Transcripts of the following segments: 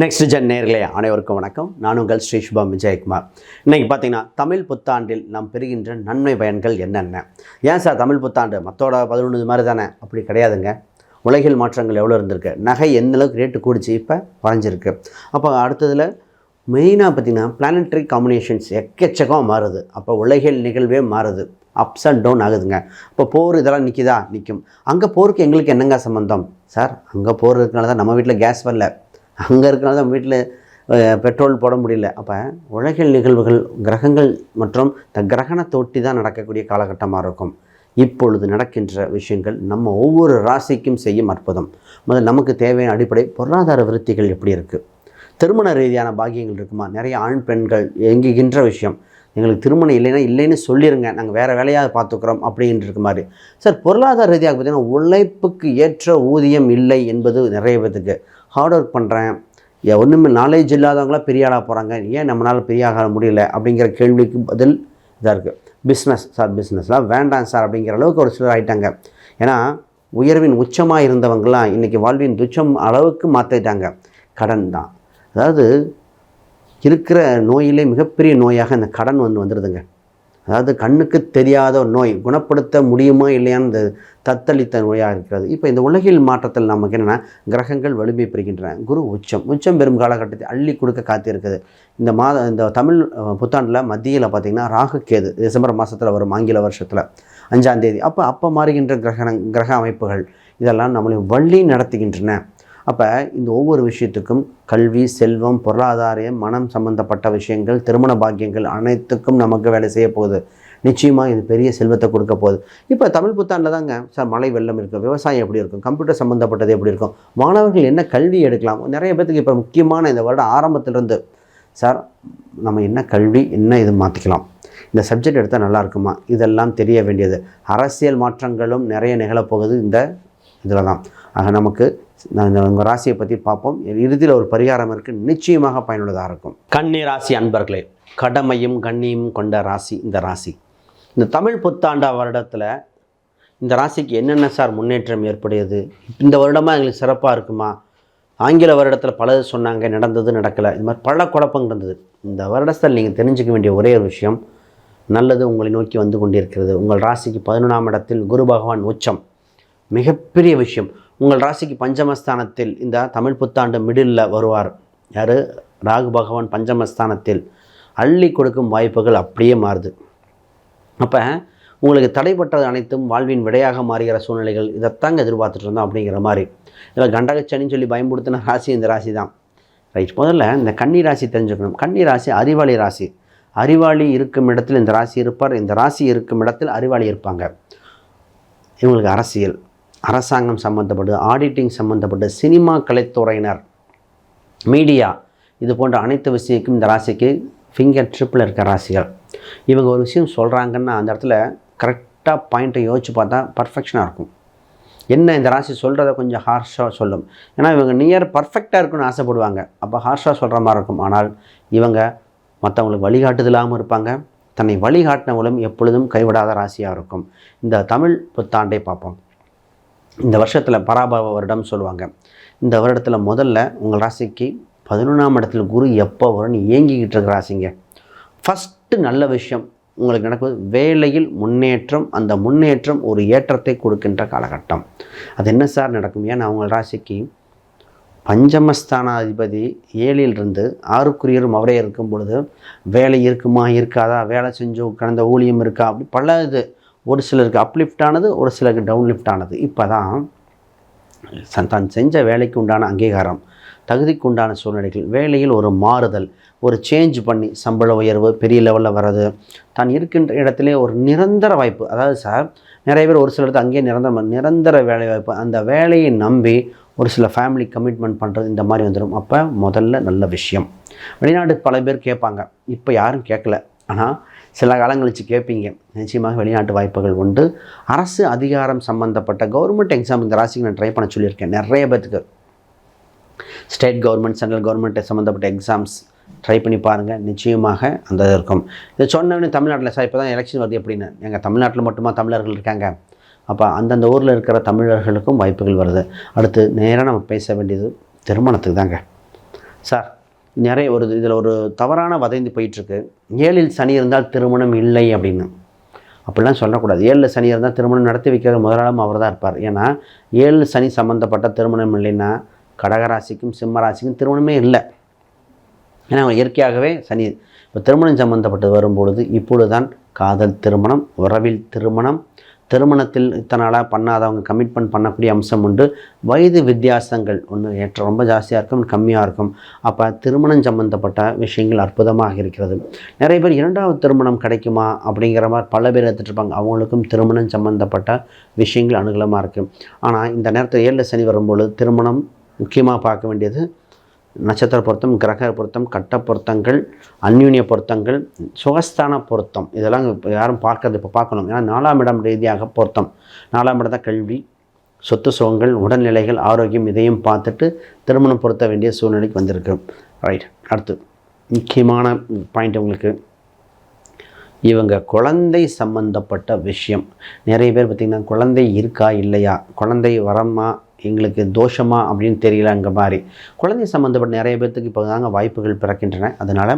Next gen நேர்களே அனைவருக்கும் வணக்கம். நான் உங்கள் ஸ்ரீ சுபம் விஜயகுமார். இன்றைக்கி பார்த்தீங்கன்னா தமிழ் புத்தாண்டில் நாம் பெறுகின்ற நன்மை பயன்கள் என்னென்ன? ஏன் சார் தமிழ் புத்தாண்டு மற்றோட 11 மாதிரி தானே? அப்படி கிடையாதுங்க. உலகில் மாற்றங்கள் எவ்வளோ இருந்திருக்கு, நகை எந்த அளவுக்கு ரேட்டு கூடிச்சு, இப்போ குறைஞ்சிருக்கு. அப்போ அடுத்ததில் மெயினாக பார்த்திங்கன்னா பிளானட்டரி காம்பினேஷன்ஸ் எக்கச்சக்கம் மாறுது. அப்போ உலகில் நிகழ்வே மாறுது, அப்ஸ் அண்ட் டவுன் ஆகுதுங்க. இப்போ போர் இதெல்லாம் நிற்கும். அங்கே போருக்கு எங்களுக்கு என்னங்க சம்மந்தம் சார்? அங்கே போர் இருக்கனால தான் நம்ம வீட்டில் கேஸ் வரல, அங்கே இருக்கனால தான் வீட்டில் பெட்ரோல் போட முடியல. அப்போ உலகில் நிகழ்வுகள் கிரகங்கள் மற்றும் கிரகணத்தை ஒட்டி தான் நடக்கக்கூடிய காலகட்டமாக இருக்கும். இப்பொழுது நடக்கின்ற விஷயங்கள் நம்ம ஒவ்வொரு ராசிக்கும் செய்யும் அற்புதம். முதல் நமக்கு தேவையான அடிப்படை பொருளாதார விருத்திகள் எப்படி இருக்குது, திருமண ரீதியான பாக்கியங்கள் இருக்குமா? நிறைய ஆண் பெண்கள் எங்குகின்ற விஷயம், எங்களுக்கு திருமணம் இல்லைன்னு சொல்லிடுங்க, நாங்கள் வேறு வேலையாக பார்த்துக்குறோம் அப்படின்ட்டு இருக்க மாதிரி. சார் பொருளாதார ரீதியாக பார்த்திங்கன்னா உழைப்புக்கு ஏற்ற ஊதியம் இல்லை என்பது நிறைய பேத்துக்கு. ஹார்ட் ஒர்க் பண்ணுறேன், ஒன்றுமே நாலேஜ் இல்லாதவங்களாம் பெரிய ஆளாக போகிறாங்க, ஏன் நம்மளால் பெரிய ஆக முடியல அப்படிங்கிற கேள்விக்கு பதில் இதாக இருக்குது. பிஸ்னஸ் சார், பிஸ்னஸ்லாம் வேண்டாம் சார் அப்படிங்கிற அளவுக்கு ஒரு சிலர் ஆகிட்டாங்க. ஏன்னா உயர்வின் உச்சமாக இருந்தவங்களாம் இன்றைக்கி வாழ்வின் துச்சம் அளவுக்கு மாற்றிட்டாங்க. கடன் தான், அதாவது இருக்கிற நோயிலே மிகப்பெரிய நோயாக இந்த கடன் வந்துடுதுங்க. அதாவது கண்ணுக்கு தெரியாத ஒரு நோய், குணப்படுத்த முடியுமா இல்லையான்னு தத்தளித்த நோயாக இருக்கிறது. இப்போ இந்த உலகில் மாற்றத்தில் நமக்கு என்னென்னா கிரகங்கள் வலிமை பெறுகின்றன. குரு உச்சம் பெறும் காலகட்டத்தை அள்ளி கொடுக்க காத்திருக்குது. இந்த தமிழ் புத்தாண்டில் மத்தியில் பார்த்திங்கன்னா ராகு கேது டிசம்பர் மாதத்தில் வரும், ஆங்கில வருஷத்தில் 5ஆம் தேதி. அப்போ மாறுகின்ற கிரக அமைப்புகள் இதெல்லாம் நம்மளை வழி நடத்துகின்றன. அப்போ இந்த ஒவ்வொரு விஷயத்துக்கும் கல்வி, செல்வம், பொருளாதாரம், மனம் சம்பந்தப்பட்ட விஷயங்கள், திருமண பாக்கியங்கள் அனைத்துக்கும் நமக்கு வேலை செய்ய போகுது. நிச்சயமாக இது பெரிய செல்வத்தை கொடுக்க போகுது. இப்போ தமிழ் புத்தாண்டில் தாங்க சார் மழை வெள்ளம் இருக்கும், விவசாயம் எப்படி இருக்கும், கம்ப்யூட்டர் சம்மந்தப்பட்டது எப்படி இருக்கும், மாணவர்கள் என்ன கல்வி எடுக்கலாம். நிறைய பேத்துக்கு இப்போ முக்கியமான இந்த வருடம் ஆரம்பத்திலிருந்து சார் நம்ம என்ன கல்வி என்ன இது மாற்றிக்கலாம், இந்த சப்ஜெக்ட் எடுத்தால் நல்லா இருக்குமா, இதெல்லாம் தெரிய வேண்டியது. அரசியல் மாற்றங்களும் நிறைய நிகழப்போகுது இந்த இதில் தான். ஆக நமக்கு உங்கள் ராசியை பற்றி பார்ப்போம். இறுதியில் ஒரு பரிகாரம் இருக்குது, நிச்சயமாக பயனுள்ளதாக இருக்கும். கன்னி ராசி அன்பர்களே, கடமையும் கண்ணியும் கொண்ட ராசி இந்த ராசி. இந்த தமிழ் புத்தாண்டா வருடத்தில் இந்த ராசிக்கு என்னென்ன சார் முன்னேற்றம் ஏற்படுது, இந்த வருடமாக எங்களுக்கு சிறப்பாக இருக்குமா, ஆங்கில வருடத்தில் பலது சொன்னாங்க, நடந்தது நடக்கலை, இது மாதிரி பல குழப்பங்கள் இருந்தது. இந்த வருடத்தில் நீங்கள் தெரிஞ்சுக்க வேண்டிய ஒரே ஒரு விஷயம், நல்லது உங்களை நோக்கி வந்து கொண்டிருக்கிறது. உங்கள் ராசிக்கு 11ஆம் இடத்தில் குரு பகவான் உச்சம், மிகப்பெரிய விஷயம். உங்கள் ராசிக்கு பஞ்சமஸ்தானத்தில் இந்த தமிழ் புத்தாண்டு மிடில் வருவார். யார்? ராகு பகவான் பஞ்சமஸ்தானத்தில் அள்ளி கொடுக்கும் வாய்ப்புகள் அப்படியே மாறுது. அப்போ உங்களுக்கு தடைப்பட்டது அனைத்தும் வாழ்வின் விடையாக மாறுகிற சூழ்நிலைகள், இதைத்தாங்க எதிர்பார்த்துட்டு இருந்தோம் அப்படிங்கிற மாதிரி. இதில் கண்டகச்சனின்னு சொல்லி பயன்படுத்தின ராசி இந்த ராசி தான். ரைட், முதல்ல இந்த கன்னி ராசி தெரிஞ்சுக்கணும். கன்னி ராசி அறிவாளி ராசி. அறிவாளி இருக்கும் இடத்தில் இந்த ராசி இருப்பார், இந்த ராசி இருக்கும் இடத்தில் அறிவாளி இருப்பாங்க. இவங்களுக்கு அரசியல், அரசாங்கம் சம்மந்தப்பட்டு, ஆடிட்டிங் சம்மந்தப்பட்டு, சினிமா கலைத்துறையினர், மீடியா, இது போன்ற அனைத்து விஷயக்கும் இந்த ராசிக்கு ஃபிங்கர் ட்ரிப்பில் இருக்க ராசிகள். இவங்க ஒரு விஷயம் சொல்கிறாங்கன்னா அந்த இடத்துல கரெக்டாக பாயிண்ட்டை யோசிச்சு பார்த்தா பர்ஃபெக்ஷனாக இருக்கும். என்ன இந்த ராசி சொல்கிறத கொஞ்சம் ஹார்ஷாக சொல்லும். ஏன்னா இவங்க நியர் பர்ஃபெக்டாக இருக்குன்னு ஆசைப்படுவாங்க, அப்போ ஹார்ஷாக சொல்கிற மாதிரி இருக்கும். ஆனால் இவங்க மற்றவங்களுக்கு வழிகாட்டுதலாகவும் இருப்பாங்க, தன்னை வழிகாட்டின மூலம் எப்பொழுதும் கைவிடாத ராசியாக இருக்கும். இந்த தமிழ் புத்தாண்டை பார்ப்போம். இந்த வருஷத்தில் பராபவ வருடம் சொல்லுவாங்க. இந்த வருடத்தில் முதல்ல உங்கள் ராசிக்கு 11ஆம் இடத்துல குரு எப்போ வரும்னு ஏங்கிக்கிட்டு இருக்கிற ராசிங்க. ஃபஸ்ட்டு நல்ல விஷயம் உங்களுக்கு நடக்குது, வேலையில் முன்னேற்றம். அந்த முன்னேற்றம் ஒரு ஏற்றத்தை கொடுக்கின்ற காலகட்டம். அது என்ன சார் நடக்கும்? ஏன்னா உங்கள் ராசிக்கு பஞ்சமஸ்தானாதிபதி 7லிருந்து 6க்குரியரும் அவரே இருக்கும் பொழுது வேலை இருக்குமா இருக்காதா, வேலை செஞ்சு கடந்த ஊழியம் இருக்கா, அப்படி பல இது. ஒரு சிலருக்கு அப்லிஃப்ட் ஆனது, ஒரு சிலருக்கு டவுன்லிஃப்ட் ஆனது. இப்போ தான் தான் செஞ்ச வேலைக்கு உண்டான அங்கீகாரம், தகுதிக்கு உண்டான சூழ்நிலைகள், வேலையில் ஒரு மாறுதல், ஒரு சேஞ்ச் பண்ணி சம்பள உயர்வு பெரிய லெவலில் வர்றது, தான் இருக்கின்ற இடத்துல ஒரு நிரந்தர வாய்ப்பு. அதாவது சார் நிறைய பேர் ஒரு சிலருக்கு அங்கேயே நிரந்தர வேலை வாய்ப்பு, அந்த வேலையை நம்பி ஒரு சில ஃபேமிலி கமிட்மெண்ட் பண்ணுறது, இந்த மாதிரி வந்துடும். அப்போ முதல்ல நல்ல விஷயம். வெளிநாட்டுக்கு பல பேர் கேட்பாங்க, இப்போ யாரும் கேட்கல, ஆனால் சில காலம் கழித்து கேட்பீங்க. நிச்சயமாக வெளிநாட்டு வாய்ப்புகள் உண்டு. அரசு அதிகாரம் சம்மந்தப்பட்ட கவர்மெண்ட் எக்ஸாம் இந்த ராசிக்கு நான் ட்ரை பண்ண சொல்லியிருக்கேன். நிறைய பேத்துக்கு ஸ்டேட் கவர்மெண்ட், சென்ட்ரல் கவர்மெண்ட் சம்மந்தப்பட்ட எக்ஸாம்ஸ் ட்ரை பண்ணி பாருங்கள், நிச்சயமாக அந்த இருக்கும். இதை சொன்னவொடனே தமிழ்நாட்டில் சார் இப்போ தான் எலெக்ஷன் வருது எப்படின்னு, எங்கள் தமிழ்நாட்டில் மட்டுமா தமிழர்கள் இருக்காங்க, அப்போ அந்தந்த ஊரில் இருக்கிற தமிழர்களுக்கும் வாய்ப்புகள் வருது. அடுத்து நேராக நம்ம பேச வேண்டியது திருமணத்துக்கு தாங்க. சார் நிறைய இதில் ஒரு தவறான வதந்தி போயிட்டுருக்கு. 7ல் சனி இருந்தால் திருமணம் இல்லை அப்படின்னு. அப்படிலாம் சொல்லக்கூடாது. 7ல் சனி இருந்தால் திருமணம் நடத்தி வைக்கிற முதலாளம் அவர் தான் இருப்பார். ஏன்னா 7 சனி சம்மந்தப்பட்ட திருமணம் இல்லைன்னா கடகராசிக்கும் சிம்ம ராசிக்கும் திருமணமே இல்லை. ஏன்னா இயற்கையாகவே சனி. இப்போ திருமணம் சம்மந்தப்பட்டு வரும்பொழுது இப்பொழுது தான் காதல் திருமணம், உறவில் திருமணம், திருமணத்தில் இத்தனை நாளாக பண்ணாதவங்க கமிட்மெண்ட் பண்ணக்கூடிய அம்சம் உண்டு. வயது வித்தியாசங்கள் ஒன்று ஏற்ற ரொம்ப ஜாஸ்தியாக இருக்கும், கம்மியாக இருக்கும். அப்போ திருமணம் சம்மந்தப்பட்ட விஷயங்கள் அற்புதமாக இருக்கிறது. நிறைய பேர் 2வது திருமணம் கிடைக்குமா அப்படிங்கிற மாதிரி பல பேர் எடுத்துகிட்ருப்பாங்க. அவங்களுக்கும் திருமணம் சம்மந்தப்பட்ட விஷயங்கள் அனுகூலமாக இருக்குது. ஆனால் இந்த நேரத்தில் 7 சனி வரும்பொழுது திருமணம் முக்கியமாக பார்க்க வேண்டியது நட்சத்திர பொருத்தம், கிரக பொருத்தம், கட்ட பொருத்தங்கள், அந்யூன்ய பொருத்தங்கள், சுகஸ்தான பொருத்தம், இதெல்லாம் இப்போ யாரும் பார்க்கறது இப்போ பார்க்கணும். ஏன்னா 4ஆம் இடம் ரீதியாக பொருத்தம். 4ஆம் இடம் தான் கல்வி, சொத்து சுகங்கள், உடல்நிலைகள், ஆரோக்கியம், இதையும் பார்த்துட்டு திருமணம் பொருத்த வேண்டிய சூழ்நிலைக்கு வந்திருக்கு. ரைட். அடுத்து முக்கியமான பாயிண்ட் உங்களுக்கு, இவங்க குழந்தை சம்பந்தப்பட்ட விஷயம். நிறைய பேர் பார்த்திங்கன்னா குழந்தை இருக்கா இல்லையா, குழந்தை வரமா, எங்களுக்கு தோஷமா அப்படின்னு தெரியலங்க மாதிரி குழந்தை சம்மந்தப்பட்ட நிறைய பேர்த்துக்கு இப்போ தாங்க வாய்ப்புகள் பிறக்கின்றன. அதனால்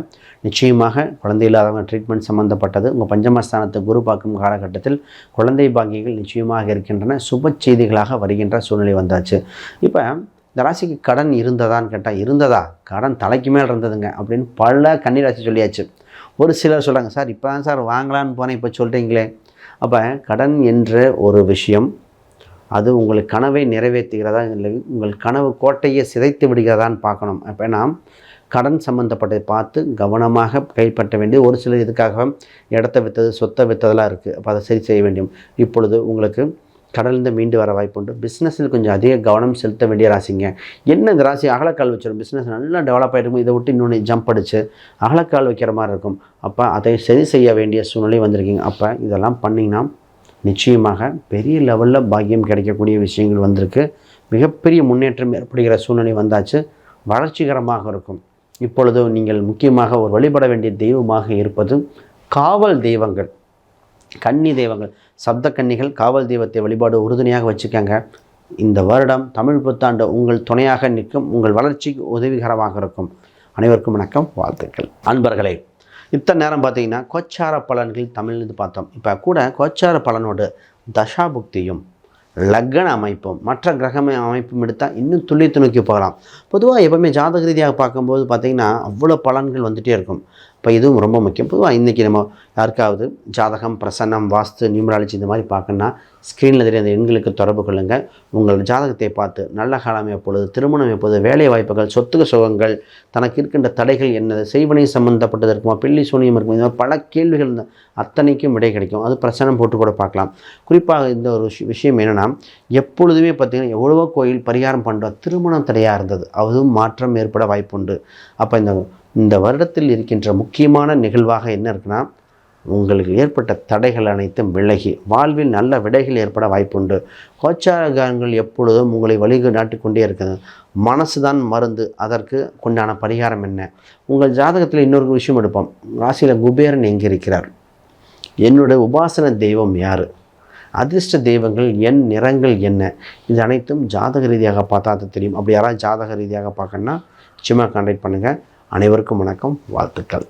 நிச்சயமாக குழந்தை இல்லாதவங்க ட்ரீட்மெண்ட் சம்மந்தப்பட்டது உங்கள் பஞ்சமஸ்தானத்தை குரு பார்க்கும் காலகட்டத்தில் குழந்தை பாக்கியங்கள் நிச்சயமாக இருக்கின்றன. சுப செய்திகளாக வருகின்ற சூழ்நிலை வந்தாச்சு. இப்போ இந்த ராசிக்கு கடன் இருந்ததான்னு கேட்டால் இருந்ததா, கடன் தலைக்கு மேல் இருந்ததுங்க அப்படின்னு பல கன்னிராசி சொல்லியாச்சு. ஒரு சிலர் சொல்கிறாங்க, சார் இப்போ தான் சார் வாங்கலான்னு போனேன், இப்போ சொல்கிறீங்களே. அப்போ கடன் என்ற ஒரு விஷயம் அது உங்களுக்கு கனவை நிறைவேற்றுகிறதா இல்லை உங்கள் கனவு கோட்டையை சிதைத்து விடுகிறதான்னு பார்க்கணும். அப்போ நாம் கடன் சம்மந்தப்பட்டதை பார்த்து கவனமாக கைப்பற்ற வேண்டியது. ஒரு சிலர் இதுக்காக இடத்த விற்றது, சொத்தை விற்றதெல்லாம் இருக்குது. அப்போ அதை சரி செய்ய வேண்டும். இப்பொழுது உங்களுக்கு கடலிருந்து மீண்டு வர வாய்ப்பு உண்டு. பிஸ்னஸில் கொஞ்சம் அதிக கவனம் செலுத்த வேண்டிய ராசிங்க. என்ன இந்த ராசி அகலக்கால் வச்சிடும், பிஸ்னஸ் நல்லா டெவலப் ஆகிருக்கும், இதை விட்டு இன்னொன்று ஜம்ப் அடித்து அகலக்கால் வைக்கிற மாதிரி இருக்கும். அப்போ அதை சரி செய்ய வேண்டிய சூழ்நிலை வந்திருக்கீங்க. அப்போ இதெல்லாம் பண்ணிங்கன்னா நிச்சயமாக பெரிய லெவலில் பாக்கியம் கிடைக்கக்கூடிய விஷயங்கள் வந்திருக்கு. மிகப்பெரிய முன்னேற்றம் ஏற்படுகிற சூழ்நிலை வந்தாச்சு. வளர்ச்சிகரமாக இருக்கும். இப்பொழுது நீங்கள் முக்கியமாக ஒரு வழிபட வேண்டிய தெய்வமாக இருப்பது காவல் தெய்வங்கள், கன்னி தெய்வங்கள், சப்த கன்னிகள், காவல் தெய்வத்தை வழிபாடு உறுதுணையாக வச்சுக்கோங்க. இந்த வருடம் தமிழ் புத்தாண்டு உங்கள் துணையாக நிற்கும், உங்கள் வளர்ச்சிக்கு உதவிகரமாக இருக்கும். அனைவருக்கும் வணக்கம், வாழ்த்துக்கள். அன்பர்களே, இத்தனை நேரம் பார்த்தீங்கன்னா கோச்சார பலன்கள் தமிழ்ந்து பார்த்தோம். இப்போ கூட கோச்சார பலனோடு தசாபுக்தியும் லக்ன அமைப்பும் மற்ற கிரகமை அமைப்பும் எடுத்தால் இன்னும் துல்லியத்தை நோக்கி போகலாம். பொதுவாக எப்போவுமே ஜாதக ரீதியாக பார்க்கும்போது பார்த்திங்கன்னா அவ்வளோ பலன்கள் வந்துகிட்டே இருக்கும். இப்போ இதுவும் ரொம்ப முக்கியம். பொதுவாக இன்றைக்கி நம்ம யாருக்காவது ஜாதகம், பிரசன்னம், வாஸ்து, நியூமராலஜி இந்த மாதிரி பார்க்கணுன்னா ஸ்க்ரீனில் தெரிய அந்த எண்களுக்கு தொடர்பு கொள்ளுங்கள். உங்கள் ஜாதகத்தை பார்த்து நல்ல காலம் எப்பொழுது, திருமணம் எப்போது, வேலை வாய்ப்புகள், சொத்துக்கு சுகங்கள், தனக்கு இருக்கின்ற தடைகள் என்னது, செய்வனை சம்மந்தப்பட்டது இருக்குமா, பில்லி சூனியம் இருக்குமா, இந்த மாதிரி பல கேள்விகள் அத்தனைக்கும் விடை கிடைக்கும். அது பிரசனம் போட்டு கூட பார்க்கலாம். குறிப்பாக இந்த ஒரு விஷயம் என்னென்னா, எப்பொழுதுமே பார்த்திங்கன்னா எவ்வளவோ கோயில் பரிகாரம் பண்ணுறோம், திருமணம் தடையாக இருந்தது, அதுவும் மாற்றம் ஏற்பட வாய்ப்புண்டு. அப்போ இந்த வருடத்தில் இருக்கின்ற முக்கியமான நிகழ்வாக என்ன இருக்குன்னா, உங்களுக்கு ஏற்பட்ட தடைகள் அனைத்தும் விலகி வாழ்வில் நல்ல விடைகள் ஏற்பட வாய்ப்புண்டு. கோச்சாரங்கள் எப்பொழுதும் உங்களை நாட்டிக்கொண்டே இருக்குது. மனசு தான் மருந்து. அதற்கு கொண்டான பரிகாரம் என்ன? உங்கள் ஜாதகத்தில் இன்னொரு விஷயம் எடுப்போம். ராசியில் குபேரன் எங்கே இருக்கிறார்? என்னுடைய உபாசன தெய்வம் யார்? அதிர்ஷ்ட தெய்வங்கள் என் நிறங்கள் என்ன? இது அனைத்தும் ஜாதக ரீதியாக பார்த்தா அது தெரியும். அப்படி யாராவது ஜாதக ரீதியாக பார்க்கணுன்னா நிச்சயமாக கான்டாக்ட் பண்ணுங்கள். அனைவருக்கும் வணக்கம், வாழ்த்துக்கள்.